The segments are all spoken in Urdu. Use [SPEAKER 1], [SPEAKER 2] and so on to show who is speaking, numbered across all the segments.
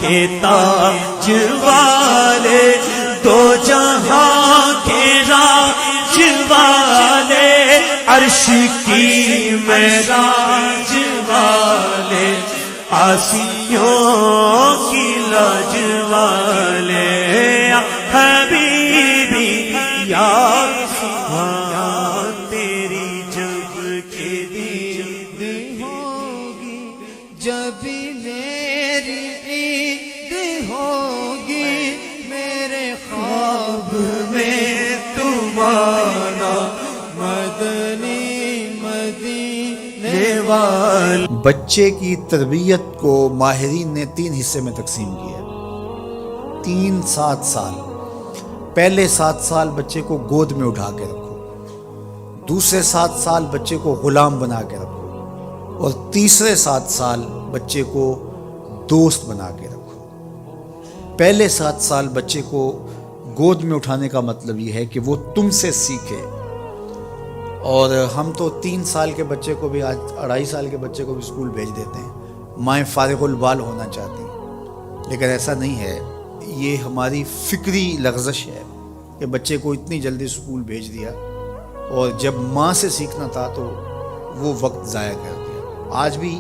[SPEAKER 1] کے تاج والے، دو جہاں کے راج والے، عرش کی معراج والے، آسیوں کی لاج والے، حبیبی یا سبحان تیری جب کے دید ہوگی،
[SPEAKER 2] جب میری عید ہوگی، میرے خواب
[SPEAKER 1] میں تمہارا
[SPEAKER 2] مدنی مدینے
[SPEAKER 1] والے۔
[SPEAKER 3] بچے کی تربیت کو ماہرین نے 3 حصے میں تقسیم کیا ہے۔ 3-7 سال، پہلے 7 سال بچے کو گود میں اٹھا کے رکھو، دوسرے 7 سال بچے کو غلام بنا کے رکھو، اور تیسرے 7 سال بچے کو دوست بنا کے رکھو۔ پہلے 7 سال بچے کو گود میں اٹھانے کا مطلب یہ ہے کہ وہ تم سے سیکھے، اور ہم تو 3 سال کے بچے کو بھی، آج 2.5 سال کے بچے کو بھی اسکول بھیج دیتے ہیں، مائیں فارغ البال ہونا چاہتی ہیں، لیکن ایسا نہیں ہے۔ یہ ہماری فکری لغزش ہے کہ بچے کو اتنی جلدی اسکول بھیج دیا، اور جب ماں سے سیکھنا تھا تو وہ وقت ضائع کر دیا۔ آج بھی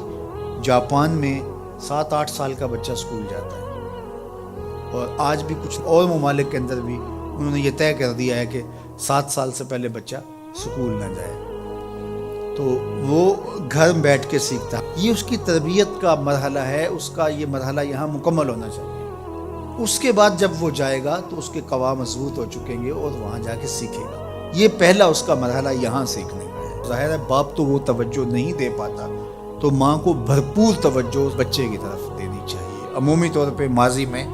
[SPEAKER 3] جاپان میں 7-8 سال کا بچہ اسکول جاتا ہے، اور آج بھی کچھ اور ممالک کے اندر بھی انہوں نے یہ طے کر دیا ہے کہ 7 سال سے پہلے بچہ اسکول نہ جائے، تو وہ گھر بیٹھ کے سیکھتا۔ یہ اس کی تربیت کا مرحلہ ہے، اس کا یہ مرحلہ یہاں مکمل ہونا چاہیے۔ اس کے بعد جب وہ جائے گا تو اس کے قواعد مضبوط ہو چکیں گے اور وہاں جا کے سیکھے گا۔ یہ پہلا اس کا مرحلہ یہاں سیکھنے کا ہے۔ ظاہر ہے باپ تو وہ توجہ نہیں دے پاتا، تو ماں کو بھرپور توجہ اس بچے کی طرف دینی چاہیے۔ عمومی طور پہ ماضی میں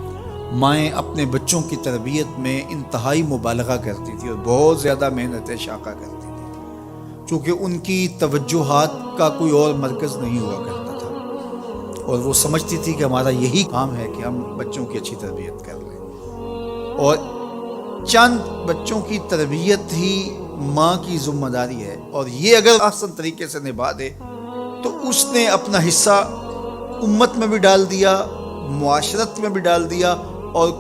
[SPEAKER 3] مائیں اپنے بچوں کی تربیت میں انتہائی مبالغہ کرتی تھی اور بہت زیادہ محنت شاقہ کرتی تھی، چونکہ ان کی توجہات کا کوئی اور مرکز نہیں ہوا کرتا تھا، اور وہ سمجھتی تھی کہ ہمارا یہی کام ہے کہ ہم بچوں کی اچھی تربیت کر لیں، اور چند بچوں کی تربیت ہی ماں کی ذمہ داری ہے، اور یہ اگر احسن طریقے سے نبھا دے تو اس نے اپنا حصہ امت میں بھی ڈال دیا، معاشرت میں بھی ڈال دیا، اور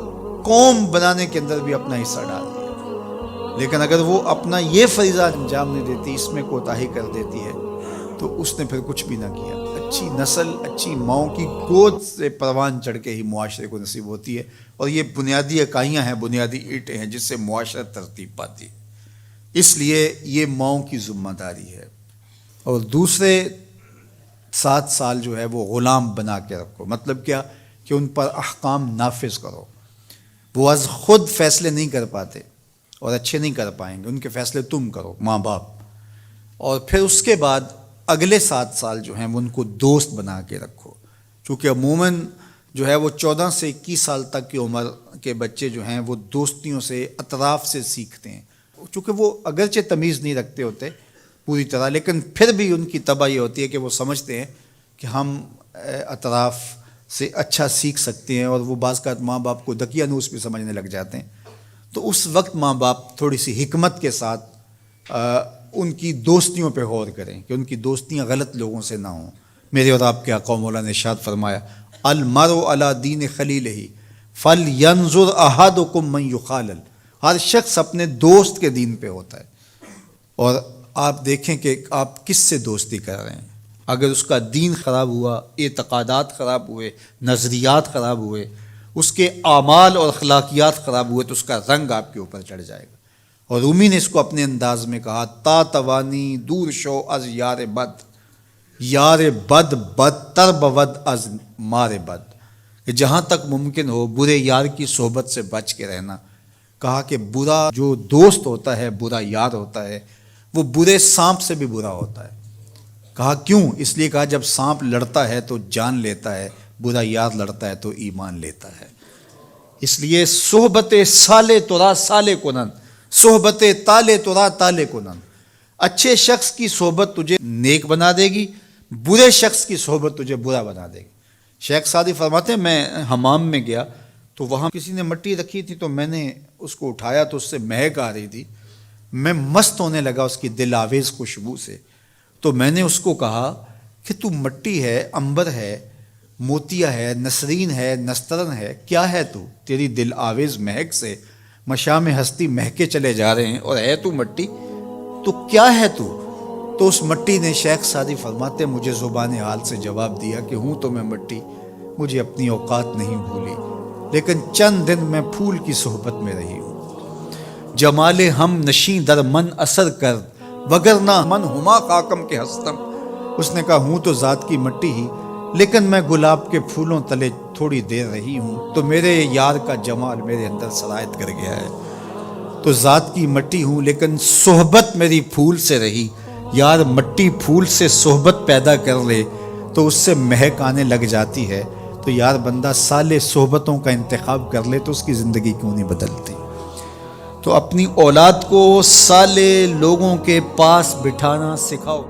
[SPEAKER 3] قوم بنانے کے اندر بھی اپنا حصہ ڈال دیا۔ لیکن اگر وہ اپنا یہ فریضہ انجام نہیں دیتی، اس میں کوتاہی کر دیتی ہے، تو اس نے پھر کچھ بھی نہ کیا۔ اچھی نسل اچھی ماؤں کی گود سے پروان چڑھ کے ہی معاشرے کو نصیب ہوتی ہے، اور یہ بنیادی اکائیاں ہیں، بنیادی اینٹیں ہیں جس سے معاشرت ترتیب پاتی ہے۔ اس لیے یہ ماؤں کی ذمہ داری ہے۔ اور دوسرے 7 سال جو ہے وہ غلام بنا کے رکھو، مطلب کیا کہ ان پر احکام نافذ کرو۔ وہ از خود فیصلے نہیں کر پاتے اور اچھے نہیں کر پائیں گے، ان کے فیصلے تم کرو، ماں باپ۔ اور پھر اس کے بعد اگلے 7 سال جو ہیں وہ ان کو دوست بنا کے رکھو، چونکہ عموماً جو ہے وہ 14 سے 21 سال تک کی عمر کے بچے جو ہیں وہ دوستیوں سے، اطراف سے سیکھتے ہیں، چونکہ وہ اگرچہ تمیز نہیں رکھتے ہوتے پوری طرح، لیکن پھر بھی ان کی طبع یہ ہوتی ہے کہ وہ سمجھتے ہیں کہ ہم اطراف سے اچھا سیکھ سکتے ہیں، اور وہ بعض کا ماں باپ کو دقیانوس بھی سمجھنے لگ جاتے ہیں۔ تو اس وقت ماں باپ تھوڑی سی حکمت کے ساتھ ان کی دوستیوں پہ غور کریں کہ ان کی دوستیاں غلط لوگوں سے نہ ہوں۔ میرے اور آپ کے آقا مولا نے ارشاد فرمایا، المرء علی دین خلیلہ فلینظر احدکم من یخالل۔ ہر شخص اپنے دوست کے دین پہ ہوتا ہے، اور آپ دیکھیں کہ آپ کس سے دوستی کر رہے ہیں۔ اگر اس کا دین خراب ہوا، اعتقادات خراب ہوئے، نظریات خراب ہوئے، اس کے اعمال اور اخلاقیات خراب ہوئے، تو اس کا رنگ آپ کے اوپر چڑھ جائے گا۔ اور رومی نے اس کو اپنے انداز میں کہا، تا توانی دور شو از یار بد، یار بد بدتر بود از مار بد، کہ جہاں تک ممکن ہو برے یار کی صحبت سے بچ کے رہنا۔ کہا کہ برا جو دوست ہوتا ہے، برا یار ہوتا ہے، وہ برے سانپ سے بھی برا ہوتا ہے۔ کہا کیوں؟ اس لیے کہا جب سانپ لڑتا ہے تو جان لیتا ہے، برا یار لڑتا ہے تو ایمان لیتا ہے۔ اس لیے صحبت سالے ترا سالے کنن، صحبت تالے ترا تالے کنن۔ اچھے شخص کی صحبت تجھے نیک بنا دے گی، برے شخص کی صحبت تجھے برا بنا دے گی۔ شیخ سعدی فرماتے ہیں میں حمام میں گیا تو وہاں کسی نے مٹی رکھی تھی، تو میں نے اس کو اٹھایا تو اس سے مہک آ رہی تھی، میں مست ہونے لگا اس کی دل آویز خوشبو سے۔ تو میں نے اس کو کہا کہ تو مٹی ہے، عنبر ہے، موتیا ہے، نسرین ہے، نسترن ہے، کیا ہے تو؟ تیری دل آویز مہک سے مشام ہستی مہکے چلے جا رہے ہیں، اور ہے تو مٹی، تو کیا ہے تو؟ تو اس مٹی نے شیخ سعدی فرماتے مجھے زبان حال سے جواب دیا کہ ہوں تو میں مٹی، مجھے اپنی اوقات نہیں بھولی، لیکن چند دن میں پھول کی صحبت میں رہی ہوں۔ جمال ہم نشیں در من اثر کر، وگرنہ من ہما خاکم کے ہستم۔ اس نے کہا ہوں تو ذات کی مٹی ہی، لیکن میں گلاب کے پھولوں تلے تھوڑی دیر رہی ہوں تو میرے یار کا جمال میرے اندر سرایت کر گیا ہے۔ تو ذات کی مٹی ہوں لیکن صحبت میری پھول سے رہی۔ یار مٹی پھول سے صحبت پیدا کر لے تو اس سے مہک آنے لگ جاتی ہے، تو یار بندہ سالے صحبتوں کا انتخاب کر لے تو اس کی زندگی کیوں نہیں بدلتی؟ تو اپنی اولاد کو سالے لوگوں کے پاس بٹھانا سکھاؤ۔